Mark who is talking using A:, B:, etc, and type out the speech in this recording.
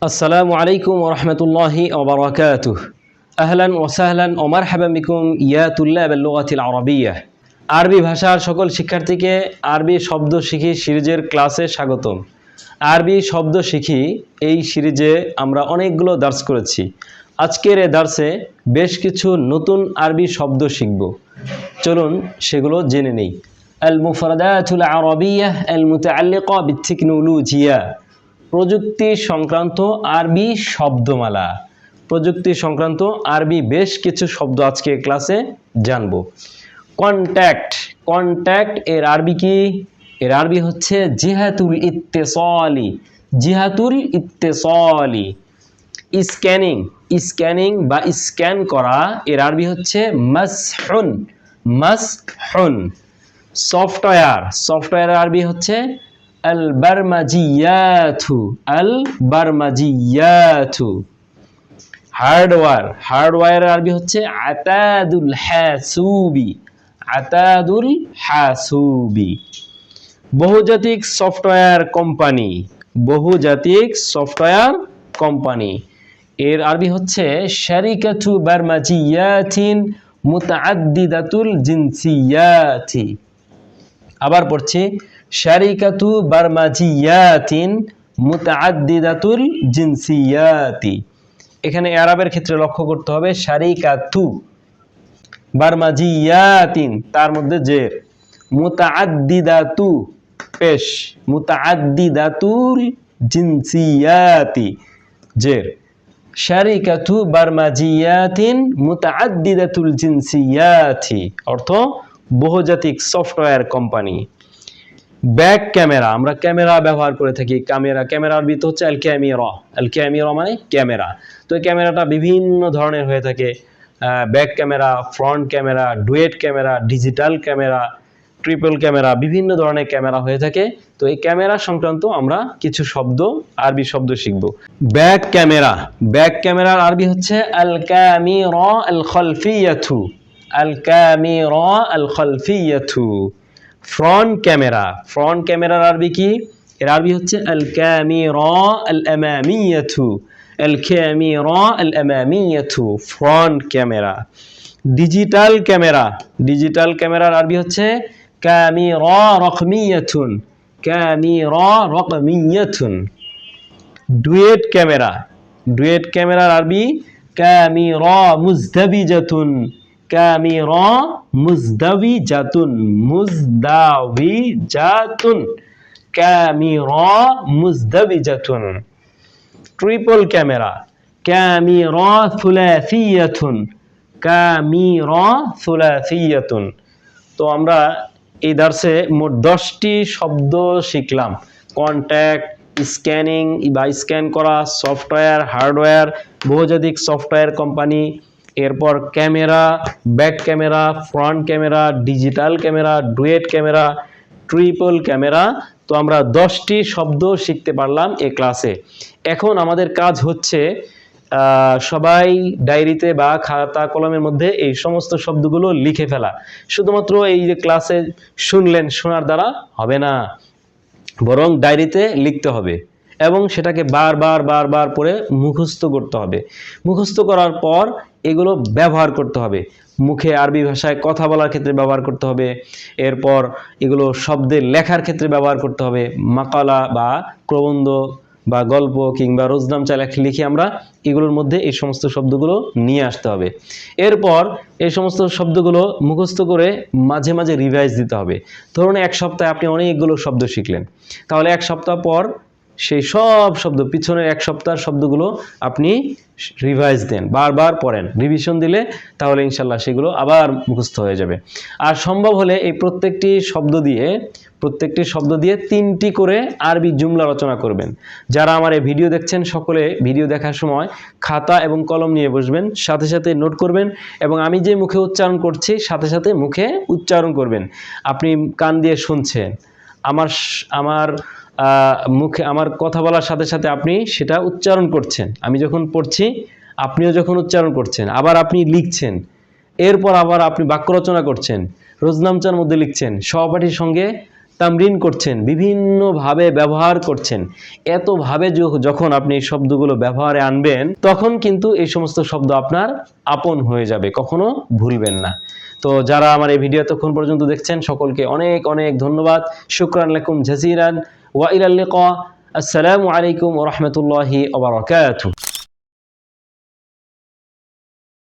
A: আসসালামু আলাইকুম ওয়া রাহমাতুল্লাহি ওয়া বারাকাতুহু। আহলান ওয়া সাহলান ওয়া মারহাবান বিকুম ইয়া তুল্লাবাল লুগাতিল আরাবিয়্যাহ। আরবি ভাষার সকল শিক্ষার্থীকে আরবি শব্দ শিখি সিরিজের ক্লাসে স্বাগতম। আরবি শব্দ শিখি এই সিরিজে আমরা অনেকগুলো দার্স করেছি। আজকের এই দার্সে বেশ কিছু নতুন আরবি শব্দ শিখব। চলুন সেগুলো জেনে নেই। আল মুফরাদাতুল আরাবিয়্যাহ আল মুতাআল্লিকা বিত-টেকনোলজিয়া। প্রযুক্তি সংক্রান্ত আরবি শব্দমালা। প্রযুক্তি সংক্রান্ত আরবি বেশ কিছু শব্দ আজকে ক্লাসে জানব। কন্ট্যাক্ট। কন্ট্যাক্ট এর আরবি কি? এর আরবি হচ্ছে জিহাতুল ইত্তিসালি। জিহাতুল ইত্তিসালি। স্ক্যানিং। স্ক্যানিং বা স্ক্যান করা এর আরবি হচ্ছে মাসহুন। মাসহুন। সফটওয়্যার। সফটওয়্যারের আরবি হচ্ছে আল বারমাজিয়াতু। আল বারমাজিয়াতু। হার্ডওয়্যার। হার্ডওয়্যারের আরবি হচ্ছে আতাদুল হাসুবি। আতাদুল হাসুবি। বহুজাতিক সফটওয়্যার কোম্পানি। বহুজাতিক সফটওয়্যার কোম্পানি এর আরবি হচ্ছে শারিকাতু বারমাজিয়াতিন মুতাআদ্দিদাতুল জিনসিয়াতি। আবার পড়ছি, শারিকাতু বারমাজিয়াতিন মুতাআদ্দিদাতুল জিনসিয়াতি। এখানে আরবের ক্ষেত্রে লক্ষ্য করতে হবে শারিকাতু বারমাজিয়াতিন তার মধ্যে জের, মুতাআদ্দিদাতু পেশ, মুতাআদ্দিদাতুল জিনসিয়াতি জের। শারিকাতু বারমাজিয়াতিন মুতাআদ্দিদাতুল জিনসিয়াতি অর্থ বহুজাতিক সফটওয়্যার কোম্পানি। Back camera. আমরা ক্যামেরা ব্যবহার করে থাকি। ক্যামেরার ভিতর হচ্ছে আল ক্যামেরা। আল ক্যামেরা মানে ক্যামেরা। তো এই ক্যামেরাটা বিভিন্ন ধরনের হয়ে থাকে। Back camera, front camera, duet camera, digital camera, triple camera, বিভিন্ন ধরনের ক্যামেরা হয়ে থাকে। তো এই ক্যামেরা সংক্রান্ত আমরা কিছু শব্দ, আরবি শব্দ শিখব। Back camera. ব্যাক ক্যামেরার আরবি হচ্ছে আল কামিরা আল খালফিয়াতু। আল কামিরা আল খালফিয়াতু। Front camera. ফ্রন্ট ক্যামেরার আরবি কি? এর আরবি হচ্ছে আল কামিরা আল আমামিয়াতু। আল কামিরা আল আমামিয়াতু front camera. Digital camera. Digital ক্যামেরার আরবি হচ্ছে কামিরা রাকমিয়াতুন। কামিরা রাকমিয়াতুন। Duet camera. ডুয়েট ক্যামেরার আরবি কামিরা মুজদাবিজাতুন। কামিরা মুজদাবিজাতুন। মুজদাবিজাতুন। কামিরা মুজদাবিজাতুন। Triple camera. কামিরা সুলাসিয়াতুন। কামিরা সুলাসিয়াতুন। তো আমরা এই দার্সে মোট 10টি শব্দ শিখলাম। কন্ট্যাক্ট, স্ক্যানিং বা স্ক্যান করা, সফটওয়্যার, হার্ডওয়্যার, বহুজাতিক সফটওয়্যার কোম্পানি, এরপর camera, back camera, front camera, digital camera, duet camera, triple camera. তো আমরা 10টি শব্দ শিখতে পারলাম এই ক্লাসে। এখন আমাদের কাজ হচ্ছে সবাই ডায়েরিতে বা খাতা কলমের মধ্যে এই সমস্ত শব্দগুলো লিখে ফেলা। শুধুমাত্র এই যে ক্লাসে শুনলেন, শোনার দ্বারা হবে না, বরং ডায়েরিতে লিখতে হবে এবং সেটাকে বারবার বারবার পড়ে মুখস্থ করতে হবে। মুখস্থ করার পর এগুলো ব্যবহার করতে হবে। মুখে আরবি ভাষায় কথা বলার ক্ষেত্রে ব্যবহার করতে হবে। এরপর এগুলো শব্দে লেখার ক্ষেত্রে ব্যবহার করতে হবে। মাকালা বা প্রবন্ধ বা গল্প কিংবা রোজনামচা লিখে আমরা এগুলোর মধ্যে এই সমস্ত শব্দগুলো নিয়ে আসতে হবে। এরপর এই সমস্ত শব্দগুলো মুখস্থ করে মাঝে মাঝে রিভাইজ দিতে হবে। ধরুন এক সপ্তাহে আপনি অনেকগুলো শব্দ শিখলেন, তাহলে এক সপ্তাহ পর সেই সব শব্দ, পিছনের এক সপ্তাহের শব্দগুলো আপনি রিভাইজ দেন, বারবার পড়েন। রিভিশন দিলে তাহলে ইনশাল্লাহ সেগুলো আবার মুখস্থ হয়ে যাবে। আর সম্ভব হলে এই প্রত্যেকটি শব্দ দিয়ে 3টি করে আরবি জুমলা রচনা করবেন। যারা আমার এই ভিডিও দেখছেন সকলে ভিডিও দেখার সময় খাতা এবং কলম নিয়ে বসবেন, সাথে সাথে নোট করবেন এবং আমি যে মুখে উচ্চারণ করছি সাথে সাথে মুখে উচ্চারণ করবেন। আপনি কান দিয়ে শুনছেন, আমার মুখে আমার কথা বলার সাথে সাথে আপনি সেটা উচ্চারণ করছেন। আমি যখন পড়ছি আপনিও যখন উচ্চারণ করছেন, আবার আপনি লিখছেন, এরপর আবার আপনি বাক্য রচনা করছেন, রোজনামচার মধ্যে লিখছেন, সহপাঠীর সঙ্গে তামরিন করছেন, বিভিন্নভাবে ব্যবহার করছেন, এতভাবে যখন আপনি এই শব্দগুলো ব্যবহারে আনবেন তখন কিন্তু এই সমস্ত শব্দ আপনার আপন হয়ে যাবে, কখনো ভুলবেন না। তো যারা আমার এই ভিডিও এতক্ষণ পর্যন্ত দেখছেন সকলকে অনেক অনেক ধন্যবাদ। শুকরান লাকুম জাজিরান ওয়া ইলাল লিকা। আসসালামু আলাইকুম ওয়া রাহমাতুল্লাহি ওয়া বারাকাতুহু।